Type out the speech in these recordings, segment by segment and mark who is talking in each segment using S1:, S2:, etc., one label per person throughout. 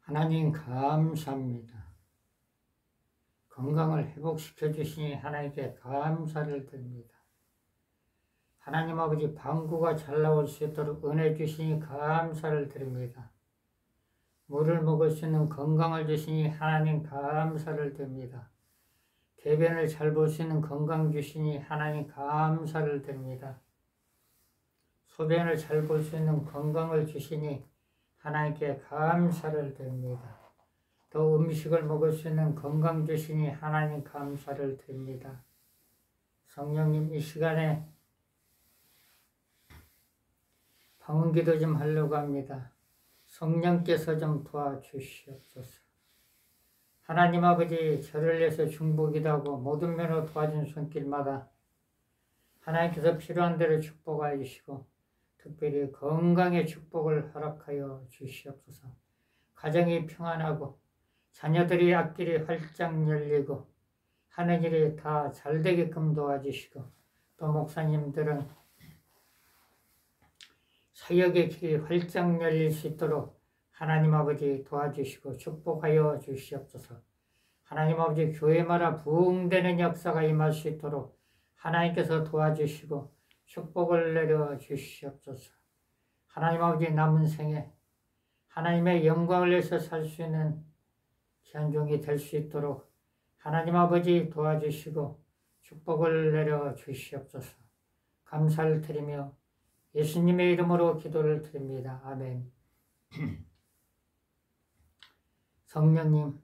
S1: 하나님 감사합니다. 건강을 회복시켜 주시니 하나님께 감사를 드립니다. 하나님 아버지 방구가 잘 나올 수 있도록 은혜 주시니 감사를 드립니다. 물을 먹을 수 있는 건강을 주시니 하나님 감사를 드립니다. 대변을 잘 볼 수 있는 건강 주시니 하나님 감사를 드립니다. 소변을 잘 볼 수 있는 건강을 주시니 하나님께 감사를 드립니다. 또 음식을 먹을 수 있는 건강 주시니 하나님 감사를 드립니다. 성령님 이 시간에 방언기도 좀 하려고 합니다. 성령께서 좀 도와주시옵소서. 하나님 아버지 저를 위해서 중보기도 하고 모든 면으로 도와준 손길마다 하나님께서 필요한 대로 축복하여 주시고 특별히 건강의 축복을 허락하여 주시옵소서. 가정이 평안하고 자녀들이 앞길이 활짝 열리고 하늘일이 다 잘되게끔 도와주시고 또 목사님들은 사역의 길이 활짝 열릴 수 있도록 하나님 아버지 도와주시고 축복하여 주시옵소서. 하나님 아버지 교회마다 부흥되는 역사가 임할 수 있도록 하나님께서 도와주시고 축복을 내려 주시옵소서. 하나님 아버지 남은 생에 하나님의 영광을 위해서 살 수 있는 귀한 종이 될 수 있도록 하나님 아버지 도와주시고 축복을 내려 주시옵소서. 감사를 드리며 예수님의 이름으로 기도를 드립니다. 아멘. 성령님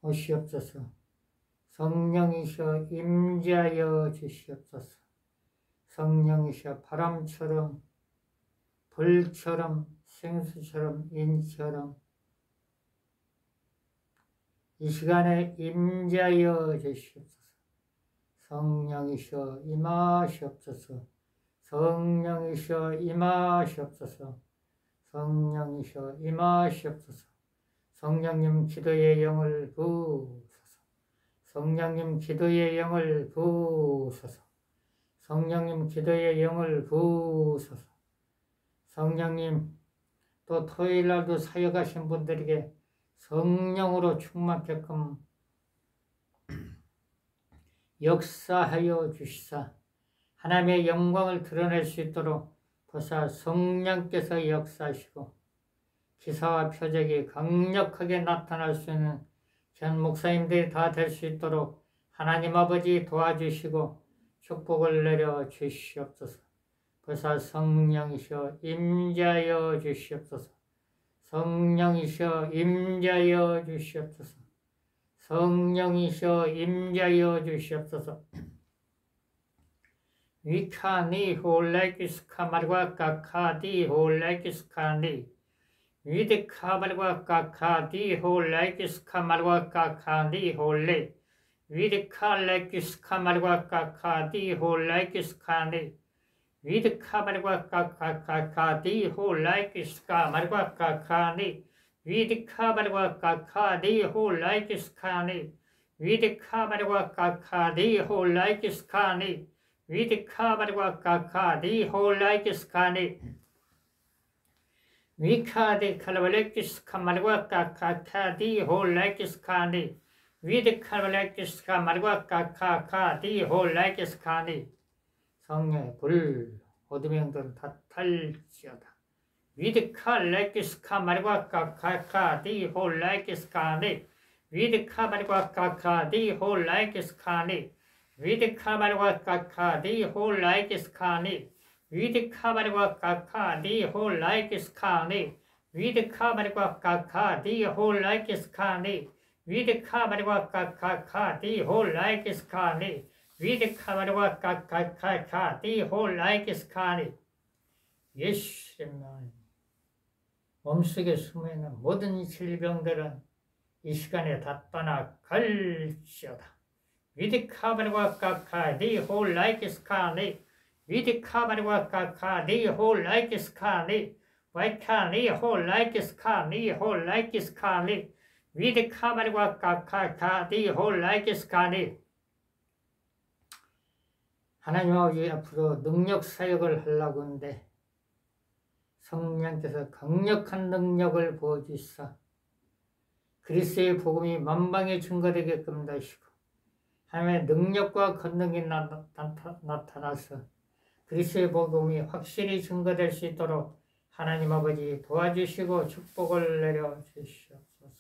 S1: 오시옵소서. 성령이시여 임재하여 주시옵소서. 성령이시여 바람처럼 불처럼 생수처럼 인처럼 이 시간에 임재하여 주시옵소서. 성령이시여 임하시옵소서. 성령이시여 임하시옵소서. 성령이시여 임하시옵소서. 성령님 기도의 영을 부으소서. 성령님 기도의 영을 부으소서. 성령님 기도의 영을 부으소서. 성령님 또 토요일날도 사역하신 분들에게 성령으로 충만케끔 역사하여 주시사 하나님의 영광을 드러낼 수 있도록 보사 성령께서 역사하시고 기사와 표적이 강력하게 나타날 수 있는 전 목사님들이 다 될 수 있도록 하나님 아버지 도와주시고 축복을 내려 주시옵소서. 보사 성령이시여 임재하여 주시옵소서. 성령이시여 임재하여 주시옵소서. 성령이시여 임재하여 주시옵소서. 위카니 홀라이키스카말과 까카디 홀라이키스카니 위드카말과 까카디 홀라이키스카말과 까카디 홀레 위드칼라이키스카말과 까카디 홀라이키스카니 위드카말과 까카카디 홀라이키스카말과 까카니 위드카말과 까카디 홀라이키스카니 위드카말과 까카디 홀라이키스카니 위드카말과 까카디 홀라이키스카니 위카디 칼발레키스카말과 까카카디 홀라이키스카니 위드칼발레키스카말과 까카카디 홀라이키스카니 성령의 불 어둠의 영들은 다 탈지어다. 위드칼레키스카말과 까카카디 홀라이키스카니 위드카말과 까카디 홀라이키스카니 위드카말과 까카디 홀라이키스카니 위드카말과 까카디 홀라이키스카니 위드카말과 까카디 홀라이키스카니 위드카말과 까카디 홀라이키스카니 위드카말과 까카디 홀라이키스카니 예수님의 몸속에 숨어있는 모든 질병들은 이 시간에 다 떠나갈지어다. 위드카말과 까카디 홀라이키스카니 위드카말과 까카디 홀라이키스카니 와이카니 홀라이키스카니 홀라이키스카니 위드카말과 까카디 홀라이키스카니 하나님 아버지 앞으로 능력 사역을 하려고 하는데 성령께서 강력한 능력을 부어주사 그리스도의 복음이 만방에 증거되게끔 하시고 하나님의 능력과 권능이 나타나서 그리스도의 복음이 확실히 증거될 수 있도록 하나님 아버지 도와주시고 축복을 내려주시옵소서.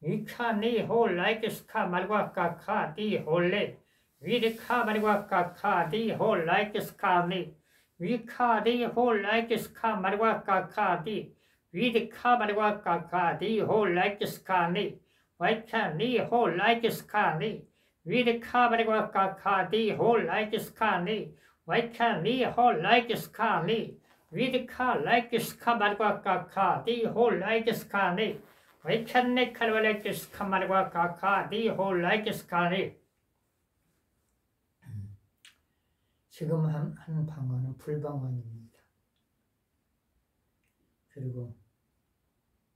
S1: 위카니 홀라이키스카 말과 까카디 홀레 위리카 말과 까카디 홀라이키스카니 위카디 홀라이키스카 말과 까카디 위리카 말과 까카디 홀라이키스카니 와이카니 홀라이키스카니 위리카 말과 까카디 홀라이키스카니 와이카니 홀라이키스카니 위리카 라이키스카 말과 까카디 홀라이키스카니 와이칸네 칼발라이키스카 말과 까카디 홀라이키스카니. 지금 한 방언은 불방언입니다. 그리고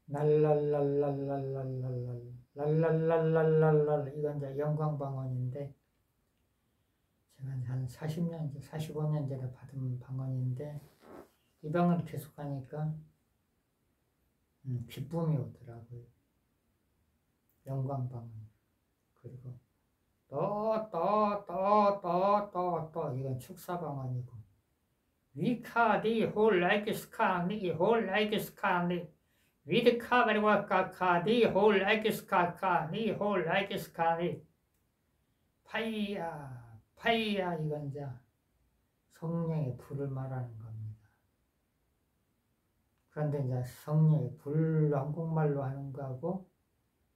S1: 랄랄랄랄랄랄랄랄랄랄랄랄랄 이건 이제 영광 방언인데 제가 한 40년, 45년 전에 받은 방언인데 이 방언을 계속하니까 기쁨이 오더라고요. 영광 방언. 그리고 또 이건 축사 방언이고 위카디 홀라이키스카니 홀라이키스카니 위드카바리와 까카디 홀라이키스카카니 홀라이키스카니 파이야 이건 이제 성령의 불을 말하는 겁니다. 그런데 이제 성령의 불 한국말로 하는 거하고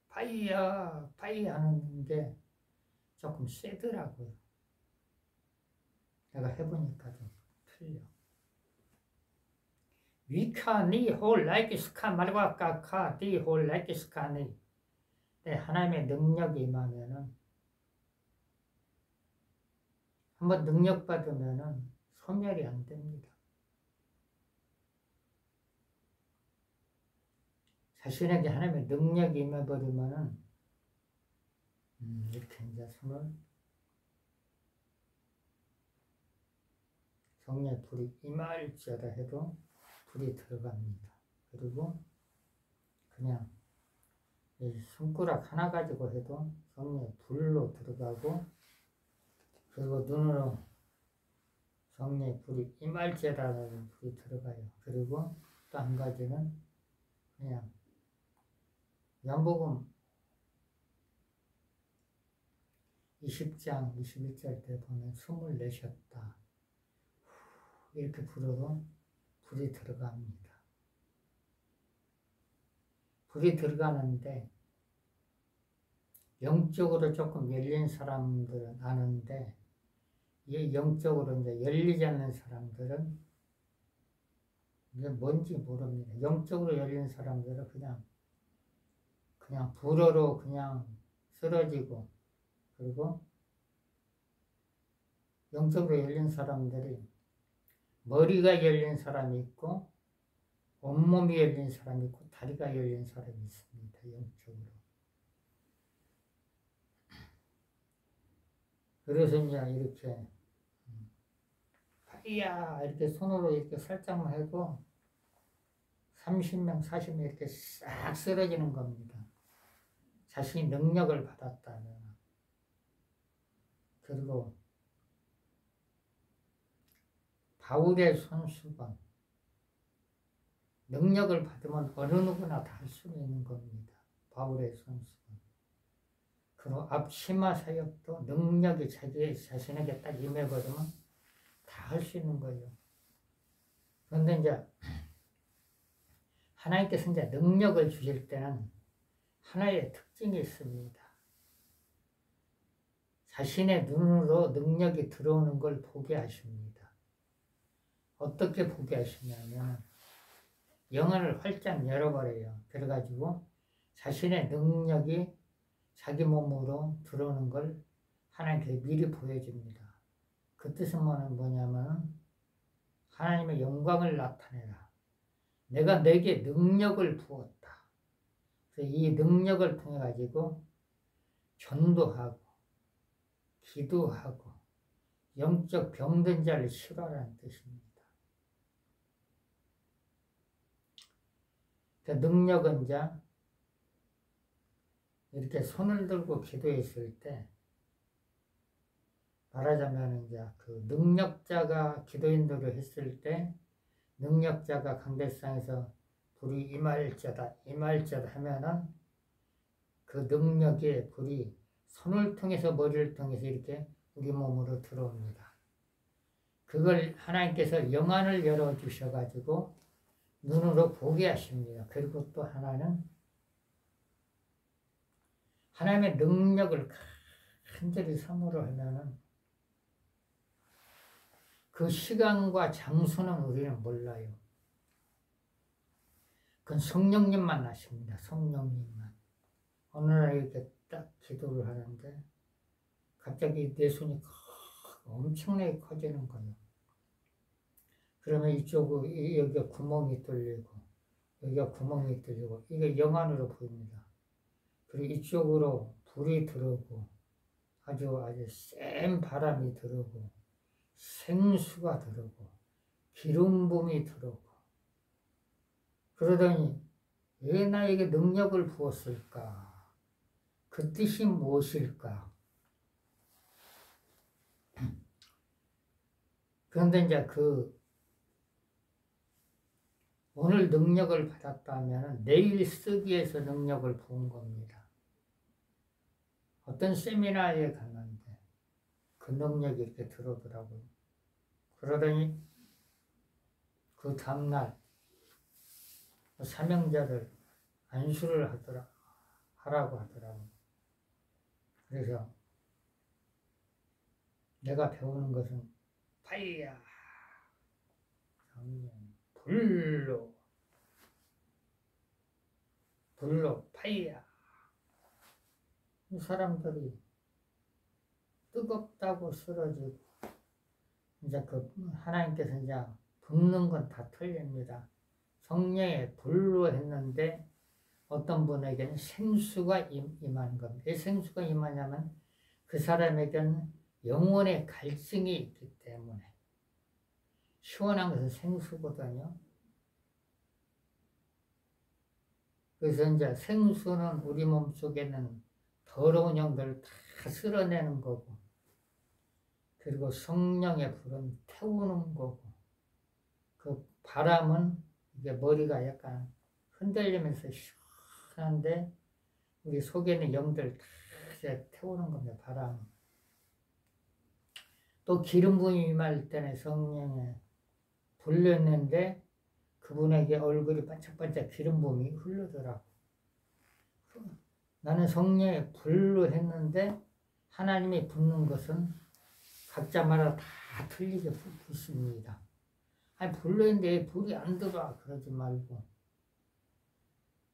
S1: 파이야 하는 게 조금 세더라고요. 내가 해보니까 좀 틀려. 위카니 홀라이키스카 말과 까카디 홀라이키스카니. 하나님의 능력이 임하면은 한번 능력 받으면은 소멸이 안 됩니다. 자신에게 하나님의 능력이 임해버리면은 이렇게 이제 손을 성령의 불이 임할지어다 해도 불이 들어갑니다. 그리고 그냥 이 손가락 하나 가지고 해도 성령의 불로 들어가고 그리고 눈으로 성령의 불이 임할지어다라는 불이 들어가요. 그리고 또 한 가지는 그냥 요한복음 20장 21절 때 보면 숨을 내셨다. 이렇게 불어도 불이 들어갑니다. 불이 들어가는데 영적으로 조금 열린 사람들은 아는데 이 영적으로 이제 열리지 않는 사람들은 이게 뭔지 모릅니다. 영적으로 열린 사람들은 그냥 불어로 그냥 쓰러지고 그리고 영적으로 열린 사람들이 머리가 열린 사람이 있고 온몸이 열린 사람이 있고 다리가 열린 사람이 있습니다. 영적으로. 그래서 이제 이렇게 파이야 이렇게 손으로 이렇게 살짝만 해도 30명, 40명 이렇게 싹 쓰러지는 겁니다. 자신이 능력을 받았다면. 그리고 바울의 손수건 능력을 받으면 어느 누구나 다 할 수 있는 겁니다. 바울의 손수건. 그리고 앞치마 사역도 능력이 자신에게 딱 임해버리면 다 할 수 있는 거예요. 그런데 이제 하나님께서 이제 능력을 주실 때는 하나의 특징이 있습니다. 자신의 눈으로 능력이 들어오는 걸 보게 하십니다. 어떻게 보게 하시냐면 영혼을 활짝 열어버려요. 그래가지고 자신의 능력이 자기 몸으로 들어오는 걸 하나님께서 미리 보여줍니다. 그 뜻은 뭐냐면 하나님의 영광을 나타내라. 내가 내게 능력을 부었다. 그래서 이 능력을 통해 가지고 전도하고 기도하고 영적 병든 자를 치료하라는 뜻입니다. 그 능력은 이제 이렇게 손을 들고 기도했을 때 말하자면 이제 그 능력자가 기도인도를 했을 때 능력자가 강대상에서 불이 임할자다 하면은 그 능력의 불이 손을 통해서 머리를 통해서 이렇게 우리 몸으로 들어옵니다. 그걸 하나님께서 영안을 열어주셔가지고 눈으로 보게 하십니다. 그리고 또 하나는 하나님의 능력을 간절히 사모를 하면은 그 시간과 장소는 우리는 몰라요. 그건 성령님만 아십니다. 성령님만. 어느 날 이렇게 딱 기도를 하는데 갑자기 내 손이 엄청나게 커지는 거예요. 그러면 여기가 구멍이 뚫리고 여기가 구멍이 뚫리고 이게 영안으로 보입니다. 그리고 이쪽으로 불이 들어오고 아주 센 바람이 들어오고 생수가 들어오고 기름붐이 들어오고 그러더니 왜 나에게 능력을 부었을까? 그 뜻이 무엇일까? 그런데 이제 오늘 능력을 받았다면 내일 쓰기 위해서 능력을 부은 겁니다. 어떤 세미나에 갔는데 그 능력이 이렇게 들어오더라고요. 그러더니 그 다음날 사명자를 안수를 하라고 하더라고요. 그래서 내가 배우는 것은 파이야, 불로 파이야. 이 사람들이 뜨겁다고 쓰러지고 이제 하나님께서 이제 붓는 건 다 틀립니다. 성령의 불로 했는데 어떤 분에게는 생수가 임한 겁니다. 왜 생수가 임하냐면 그 사람에게는 영혼의 갈증이 있기 때문에 시원한 것은 생수거든요. 그래서 이제 생수는 우리 몸속에는 더러운 영들을 다 쓸어내는 거고 그리고 성령의 불은 태우는 거고 그 바람은 이게 머리가 약간 흔들리면서 시원한데 우리 속에 있는 영들 다 태우는 겁니다. 바람. 또 기름 부음이 임할 때는 성령에 불렸는데 그분에게 얼굴이 반짝반짝 기름 부음이 흐르더라고. 나는 성령에 불로 했는데 하나님이 붓는 것은 각자마다 다 틀리게 붓습니다. 아니 불로 했는데 불이 안 들어와 그러지 말고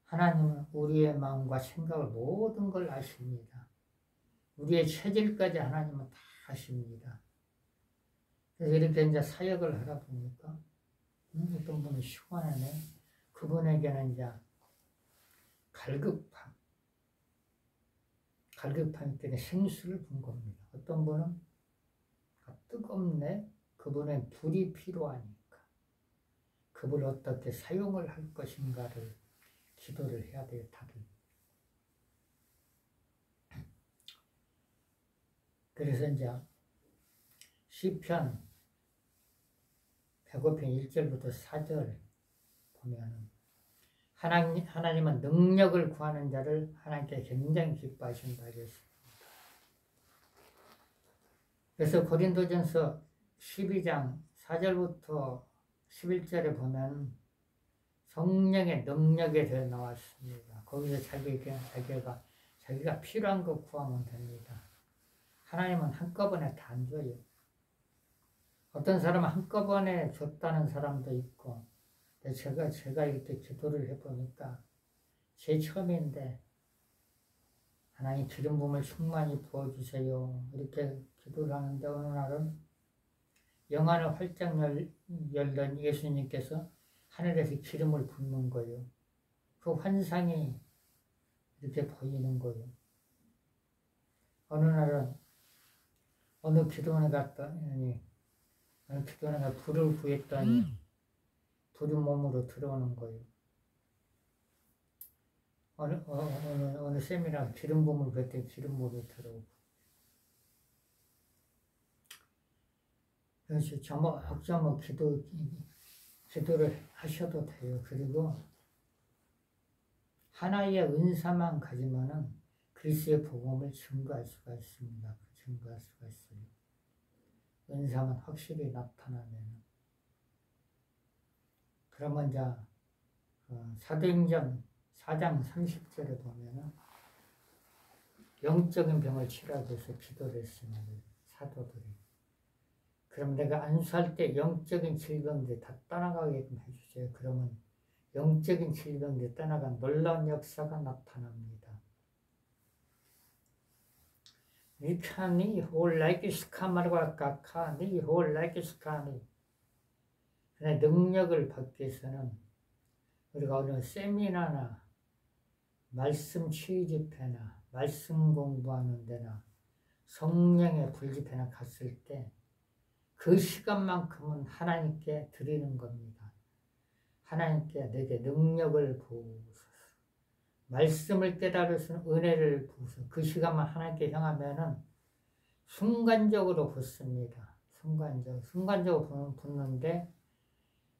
S1: 하나님은 우리의 마음과 생각을 모든 걸 아십니다. 우리의 체질까지 하나님은 다 아십니다. 그래서 이렇게 이제 사역을 하다 보니까 어떤 분은 시원하네. 그분에게는 이제 갈급함 때문에 생수를 분 겁니다. 어떤 분은 뜨겁네. 그분은 불이 필요하니까 그분을 어떻게 사용을 할 것인가를 기도를 해야 돼요. 다들. 그래서 이제 시편 105편 1절부터 4절 보면은 하나님은 능력을 구하는 자를 하나님께 굉장히 기뻐하신다 하겠습니다. 그래서 고린도전서 12장 4절부터 11절에 보면 성령의 능력에 대해 나왔습니다. 거기서 자기가 필요한 거 구하면 됩니다. 하나님은 한꺼번에 다 안 줘요. 어떤 사람은 한꺼번에 줬다는 사람도 있고, 제가 이렇게 기도를 해보니까 제 처음인데 하나님 기름 부음을 충만히 부어주세요. 이렇게 기도를 하는데 어느 날은 영안을 활짝 열던 예수님께서 하늘에서 기름을 붓는 거예요. 그 환상이 이렇게 보이는 거예요. 어느 날은 어느 기도원에 갔더니 어느 기도원에 불을 구했더니 불이 몸으로 들어오는 거예요. 어느 세미나 기름 부음을 그때 기름 부음이 들어오고. 그래서 조목조목 기도를 하셔도 돼요. 그리고 하나의 은사만 가지면은 그리스도의 복음을 증거할 수가 있습니다. 증거할 수가 있어요. 은사만 확실히 나타나면. 그러면 이제 사도행전 4장 30절에 보면은 영적인 병을 치라고 해서 기도를 했습니다. 사도들이. 그럼 내가 안수할 때 영적인 질병들이 다 떠나가게끔 해주세요. 그러면 영적인 질병들이 떠나간 놀라운 역사가 나타납니다. 니카니 홀라이키스카마르가 카카니 홀라이키스카니. 능력을 받기 위해서는 우리가 어느 세미나나 말씀 치유 집회나 말씀 공부하는 데나 성령의 불집회나 갔을 때 그 시간만큼은 하나님께 드리는 겁니다. 하나님께 내게 능력을 부으소서. 말씀을 깨달으신 은혜를 부으소서. 그 시간만 하나님께 향하면은 순간적으로 붙습니다. 순간적으로 붙는데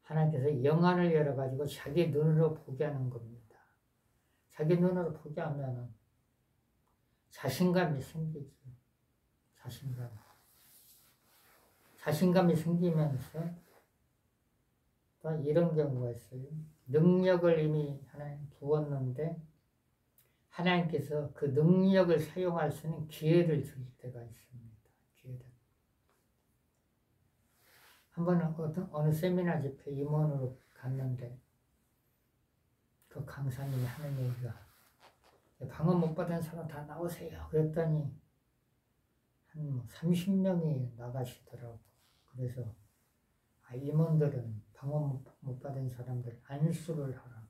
S1: 하나님께서 영안을 열어가지고 자기 눈으로 보게 하는 겁니다. 자기 눈으로 보게 하면은 자신감이 생기죠. 자신감이 생기면서 또 이런 경우가 있어요. 능력을 이미 하나님 부었는데 하나님께서 그 능력을 사용할 수 있는 기회를 줄 때가 있습니다. 기회를. 한 번은 어느 세미나 집회 임원으로 갔는데 그 강사님이 하는 얘기가 방언 못 받은 사람 다 나오세요. 그랬더니 한 30명이 나가시더라고. 그래서 임원들은 방언 못 받은 사람들 안수를 하라고.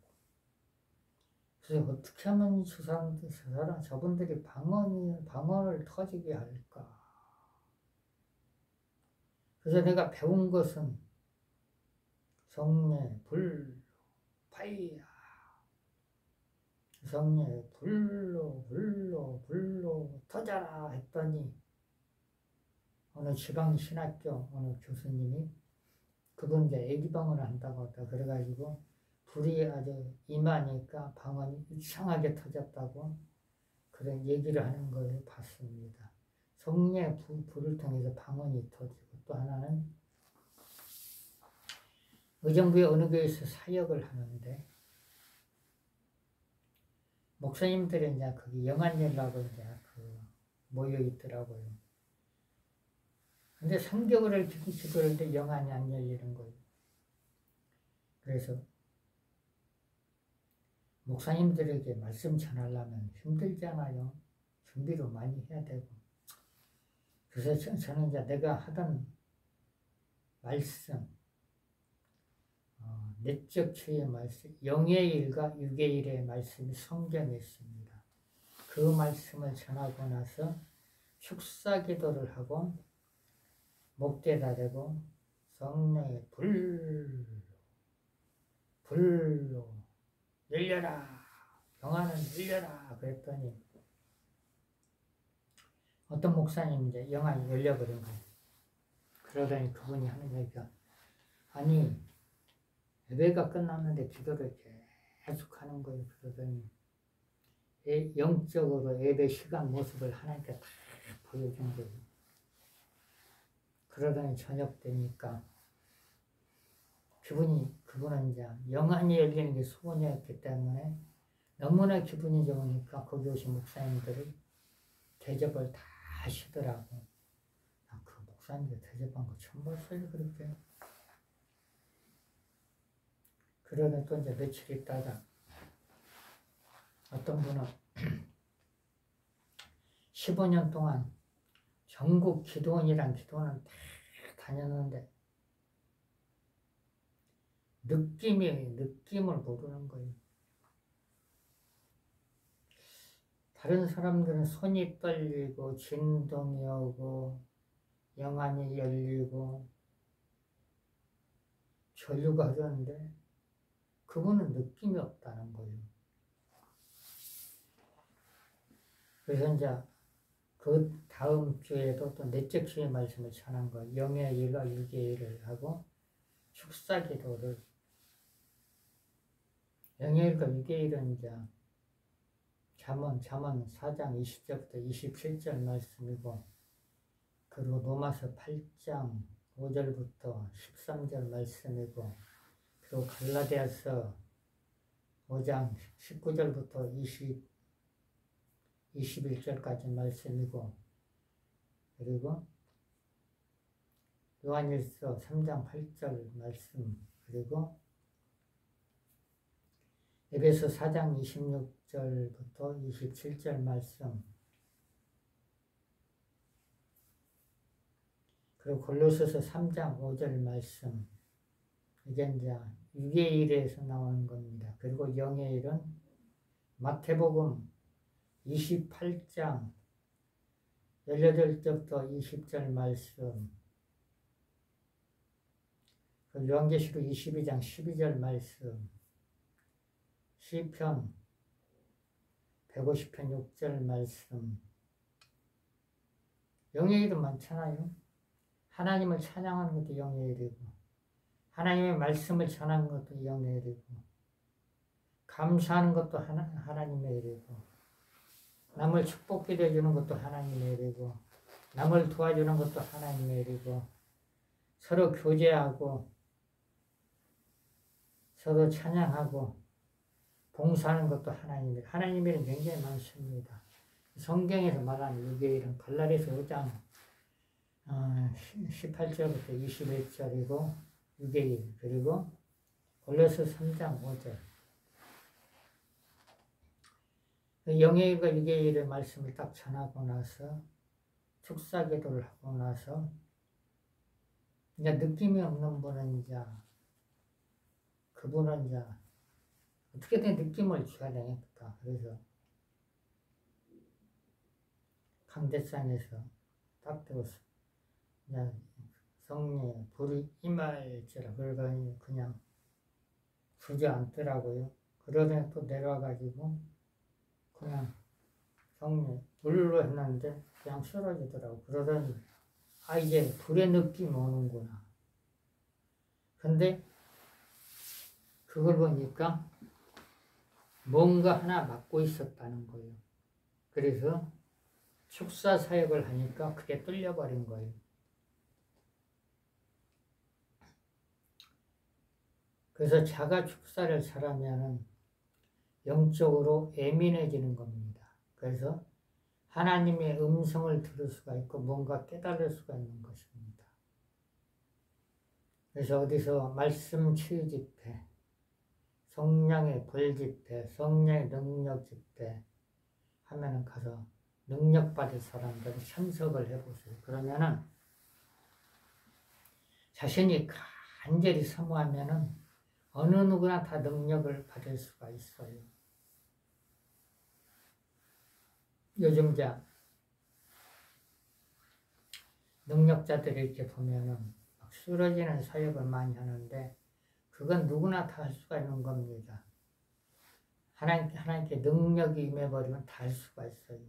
S1: 그래서 어떻게 하면 저분들이 방언을 터지게 할까? 그래서 내가 배운 것은 성례, 불, 파이야. 성례, 불로 터져라 했더니 어느 지방 신학교 어느 교수님이 그분 이제 애기방언을 한다고 했다. 그래가지고 불이 아주 임하니까 방언이 이상하게 터졌다고 그런 얘기를 하는 걸 봤습니다. 성례 불을 통해서 방언이 터지고 또 하나는 의정부의 어느 교회에서 사역을 하는데 목사님들이 이제 거기 영안열라고 이제 모여 있더라고요. 근데 3개월을 기도를 했는데 영안이 안 열리는 거예요. 그래서 목사님들에게 말씀 전하려면 힘들잖아요. 준비를 많이 해야 되고. 그래서 저는 이제 내가 하던 말씀, 내적 치유의 말씀, 영의 일과 육의 일의 말씀이 성경에 있습니다. 그 말씀을 전하고 나서 축사 기도를 하고 목대다 대고 성령의 불로 열려라, 영안을 열려라 그랬더니 어떤 목사님이 이제 영안이 열려버린 거예요. 그러더니 그분이 하는 얘기가 아니 예배가 끝났는데 기도를 계속 하는 거예요. 그러더니 영적으로 예배 시간 모습을 하나님께 다 보여준 거예요. 그러더니 저녁 되니까 그분은 이제 영안이 열리는 게 소원이었기 때문에 너무나 기분이 좋으니까 거기 오신 목사님들을 대접을 다 하시더라고. 그 목사님들 대접한 거 처음 봤어요. 그렇게. 그러다 또 이제 며칠 있다가 어떤 분은 15년 동안 전국 기도원이란 기도원을 다 다녔는데 느낌을 모르는 거예요. 다른 사람들은 손이 떨리고 진동이 오고 영안이 열리고 전류가 흐르는데 그분은 느낌이 없다는 거예요. 그래서 이제 그 다음 주에도 또 넷째 주의 말씀을 전한 거, 영의 일과 육의 일을 하고 축사기도를, 영의 일과 육의 일은 이제 잠언 4장 20절부터 27절 말씀이고, 그리고 로마서 8장 5절부터 13절 말씀이고, 그리고 갈라디아서 5장 19절부터 21절까지 말씀이고, 그리고 요한일서 3장 8절 말씀, 그리고 에베소 4장 26절부터 27절 말씀, 그리고 골로새서 3장 5절 말씀, 이게 이제 육의 일에서 나오는 겁니다. 그리고 영의 일은 마태복음 28장 18절부터 20절 말씀, 요한계시록 22장 12절 말씀, 시편 150편 6절 말씀. 영의 일은 많잖아요. 하나님을 찬양하는 것도 영의 일이고, 하나님의 말씀을 전하는 것도 영의 일이고, 감사하는 것도 하나님의 일이고, 남을 축복기도 해주는 것도 하나님의 일이고, 남을 도와주는 것도 하나님의 일이고, 서로 교제하고 서로 찬양하고 봉사하는 것도 하나님의 일. 하나님의 일은 굉장히 많습니다. 성경에서 말하는 육의 일은 갈라디아서 5장 18절부터 21절이고 육의 일, 그리고 골로새 3장 5절. 영의 일과 육의 일의 말씀을 딱 전하고 나서 축사기도를 하고 나서 이제 느낌이 없는 분은 이제 그분은 이제 어떻게든 느낌을 줘야 되니까, 그래서 강대상에서 딱 들었어. 이제 성령의 불이 임할지라, 그러더니 그냥 주저앉더라고요. 그러더니 또 내려와가지고 그냥 성령 물로 했는데 그냥 쓰러지더라고. 그러더니 이제 불의 느낌이 오는구나. 근데 그걸 보니까 뭔가 하나 맡고 있었다는 거예요. 그래서 축사 사역을 하니까 그게 뚫려버린 거예요. 그래서 자가 축사를 잘하면은 영적으로 예민해지는 겁니다. 그래서 하나님의 음성을 들을 수가 있고 뭔가 깨달을 수가 있는 것입니다. 그래서 어디서 말씀 치유 집회, 성령의 불 집회, 성령의 능력 집회 하면은 가서 능력 받을 사람들은 참석을 해보세요. 그러면은 자신이 간절히 사모하면은 어느 누구나 다 능력을 받을 수가 있어요. 요즘 능력자들이 이렇게 보면은 막 쓰러지는 사역을 많이 하는데 그건 누구나 다 할 수가 있는 겁니다. 하나님께 능력이 임해버리면 다 할 수가 있어요.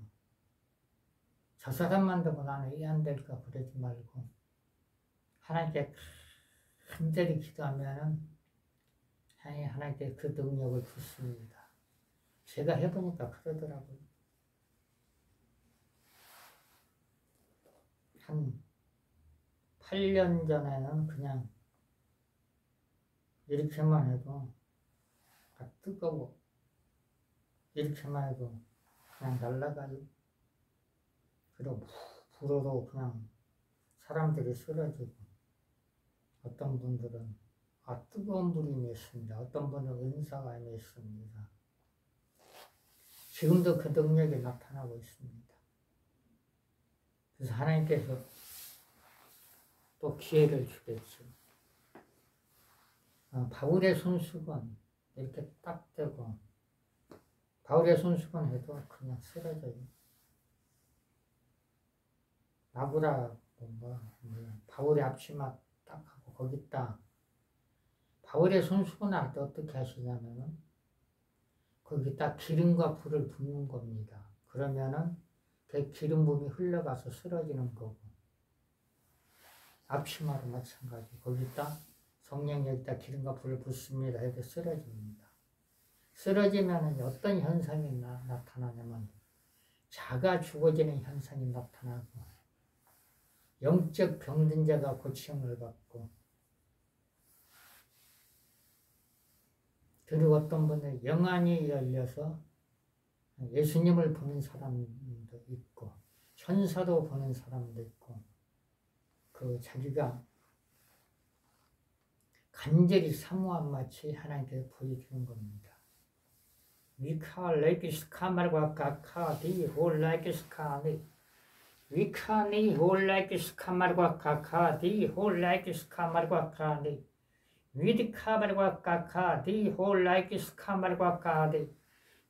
S1: 저 사람만 되고 나는 이 안 될까 그러지 말고 하나님께 간절히 기도하면은 하나님께 그 능력을 붓습니다. 제가 해보니까 그러더라고요. 한 8년 전에는 그냥 이렇게만 해도 다 뜨거워. 이렇게만 해도 그냥 날아가요. 그리고 불어도 그냥 사람들이 쓰러지고, 어떤 분들은 뜨거운 불이 임했습니다. 어떤 분은 은사가 임했습니다. 지금도 그 능력이 나타나고 있습니다. 그래서 하나님께서 또 기회를 주겠죠. 바울의 손수건 이렇게 딱 대고 바울의 손수건 해도 그냥 쓰러져요. 나구라 바울의 앞치마 딱 하고 거기다 바울의 손수건 할 때 어떻게 하시냐면은 거기다 기름과 불을 붓는 겁니다. 그러면은 기름 부음이 흘러가서 쓰러지는 거고, 앞치마로 마찬가지. 거기다 성령 여기다 기름과 불을 붓습니다 해도 쓰러집니다. 쓰러지면 어떤 현상이 나타나냐면 자가 죽어지는 현상이 나타나고, 영적 병든 자가 고침을 받고, 그리고 어떤 분은 영안이 열려서 예수님을 보는 사람도 있고, 천사도 보는 사람도 있고, 그 자기가 간절히 사모한 마치 하나님께서 보여주는 겁니다. 위카 레기스카말과 가카디 홀라기스카니 위카니 홀라기스카말과 가카디 홀라기스카말과 가니 위디카말과 가카디 홀라기스카말과 가디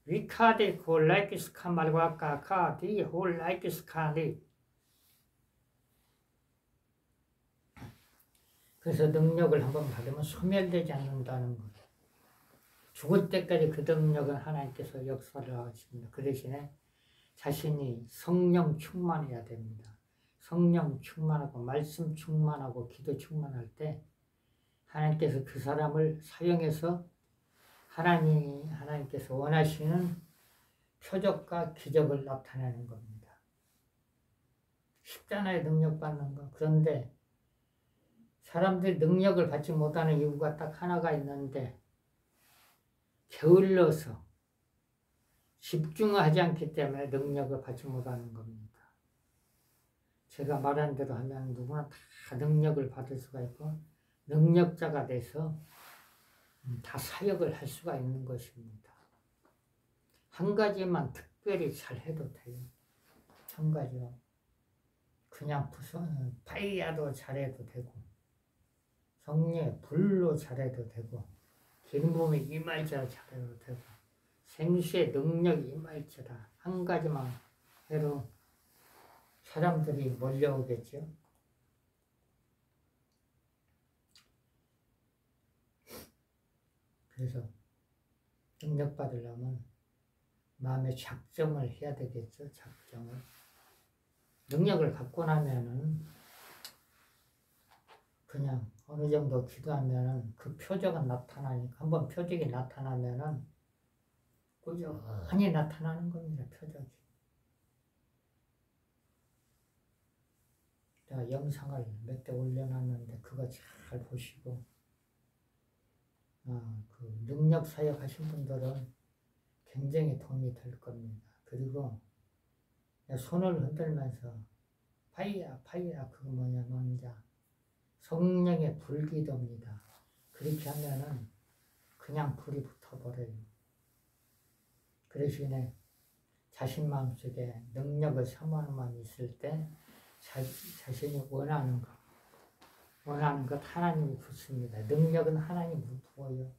S1: 위카디 홀라기스카말과 가카디 홀라기스카니. 그래서 능력을 한번 받으면 소멸되지 않는다는 것. 죽을 때까지 그 능력은 하나님께서 역사를 하십니다. 그 대신에 자신이 성령 충만해야 됩니다. 성령 충만하고 말씀 충만하고 기도 충만할 때 하나님께서 그 사람을 사용해서 하나님께서 원하시는 표적과 기적을 나타내는 겁니다. 십자가의 능력 받는 거. 그런데 사람들이 능력을 받지 못하는 이유가 딱 하나가 있는데, 게을러서 집중하지 않기 때문에 능력을 받지 못하는 겁니다. 제가 말한 대로 하면 누구나 다 능력을 받을 수가 있고, 능력자가 돼서 다 사역을 할 수가 있는 것입니다. 한 가지만 특별히 잘해도 돼요. 한 가지만. 그냥 파이야도 잘해도 되고, 성령의 불로 잘해도 되고, 기름 부음이 임할지라 잘해도 되고, 생수의 능력이 임할지라, 한 가지만 해도 사람들이 몰려오겠죠. 그래서 능력 받으려면 마음의 작정을 해야 되겠죠. 작정을. 능력을 갖고 나면은 그냥 어느 정도 기도하면은 그 표적은 나타나니까, 한번 표적이 나타나면은 꾸준히 나타나는 겁니다. 표적이. 제가 영상을 몇 개 올려놨는데 그거 잘 보시고, 그 능력 사역 하신 분들은 굉장히 도움이 될 겁니다. 그리고 손을 흔들면서 파이야 그거 뭐냐면 이제 성령의 불기도입니다. 그렇게 하면은 그냥 불이 붙어버려요. 그 대신에 자신 마음속에 능력을 사모하는 마음이 있을 때 자신이 원하는 것 하나님이 붓습니다. 능력은 하나님이 부어요.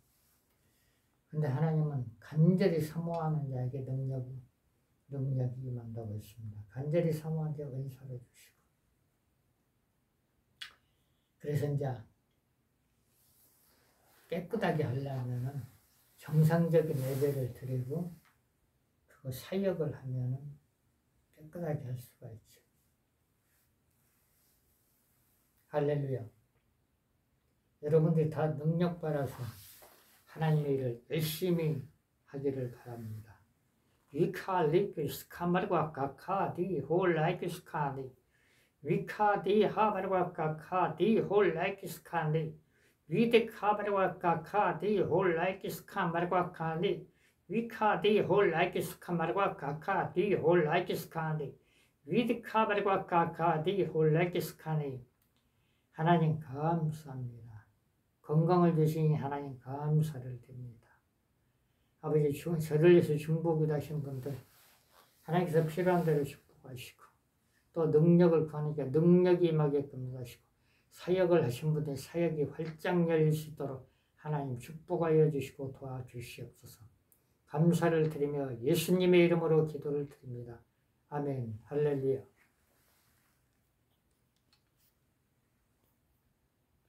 S1: 근데 하나님은 간절히 사모하는 자에게 능력이 임한다고 했습니다. 간절히 사모하는 자에게 은사를 주시고. 그래서 이제 깨끗하게 하려면은 정상적인 예배를 드리고 그거 사역을 하면은 깨끗하게 할 수가 있죠. 할렐루야. 여러분들이 다 능력 받아서 하나님의 일을 열심히 하기를 바랍니다. 위카리크스카마르과 가카디 홀라이크스카니 위카디 하바르과 가카디 홀라이크스카니 위데카바르과 가카디 홀라이크스카마르과 카니 위카디 홀라이크스카마르과 가카디 홀라이크스카니 위데카바르과 가카디 홀라이크스카니. 하나님 감사합니다. 건강을 주시니 하나님 감사를 드립니다. 아버지, 저를 위해서 중보기도 하신 분들 하나님께서 필요한 대로 축복하시고, 또 능력을 구하니까 능력이 임하게끔 하시고, 사역을 하신 분들 사역이 활짝 열릴 수 있도록 하나님 축복하여 주시고 도와주시옵소서. 감사를 드리며 예수님의 이름으로 기도를 드립니다. 아멘. 할렐루야.